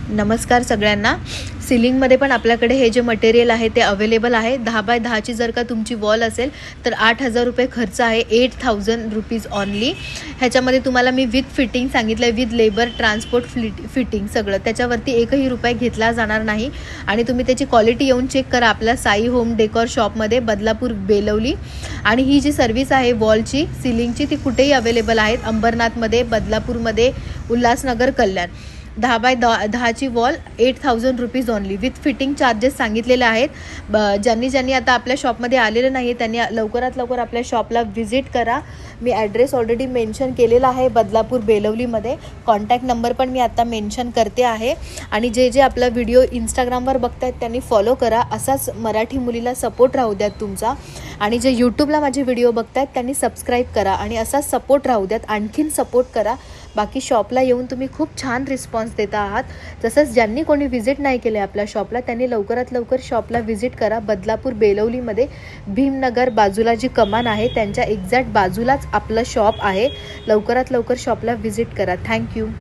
नमस्कार सगळ्यांना। सिलिंगमध्ये पण आपल्याकडे हे जे मटेरियल आहे ते अवेलेबल आहे। 10 बाय 10 ची जर का तुमची वॉल असेल तर 8000 रुपये खर्च आहे, 8000 रुपीज ओनली। ह्याच्यामध्ये तुम्हाला मी विथ फिटिंग सांगितलं, विथ लेबर ट्रान्सपोर्ट फिटिंग सगळं, त्याच्यावरती एकही रुपया घेतला जाणार नाही। आणि तुम्ही त्याची क्वालिटी येऊन चेक करा आपल्या साई होम डेकोर शॉपमध्ये, बदलापूर बेलवली। आणि ही जी सर्व्हिस आहे वॉलची सिलिंगची ती कुठेही अवेलेबल आहे, अंबरनाथमध्ये, बदलापूरमध्ये, उल्हासनगर, कल्याण। 10 बाय 10 ची wall 8000 rupees only, with fitting charges सांगितलेले आहेत। ज्यांनी आता आपल्या शॉपमध्ये आलेलं नाही त्यांनी लवकरात लवकर आपल्या शॉपला व्हिजिट करा। मी ॲड्रेस ऑलरेडी मेन्शन केलेला आहे बदलापूर बेलवलीमध्ये। कॉन्टॅक्ट नंबर पण मी आता मेन्शन करते आहे। आणि जे आपला व्हिडिओ इंस्टाग्रामवर बघतायत त्यांनी फॉलो करा, असाच मराठी मुलीला सपोर्ट राहू द्यात तुमचा। आणि जे यूट्यूबला माझे व्हिडिओ बघतायत त्यांनी सबस्क्राईब करा आणि असाच सपोर्ट राहू द्यात, आणखीन सपोर्ट करा। बाकी शॉपला येऊन तुम्ही खूप छान रिस्पॉन्स देता आहात। तसंच ज्यांनी कोणी व्हिजिट नाही केले आपल्या शॉपला त्यांनी लवकरात लवकर शॉपला व्हिजिट करा। बदलापूर बेलवलीमध्ये भीमनगर बाजूला जी कमान आहे त्यांच्या एक्झॅक्ट बाजूलाच आपलं शॉप आहे। लवकरात लवकर शॉपला व्हिजिट करा। थँक्यू।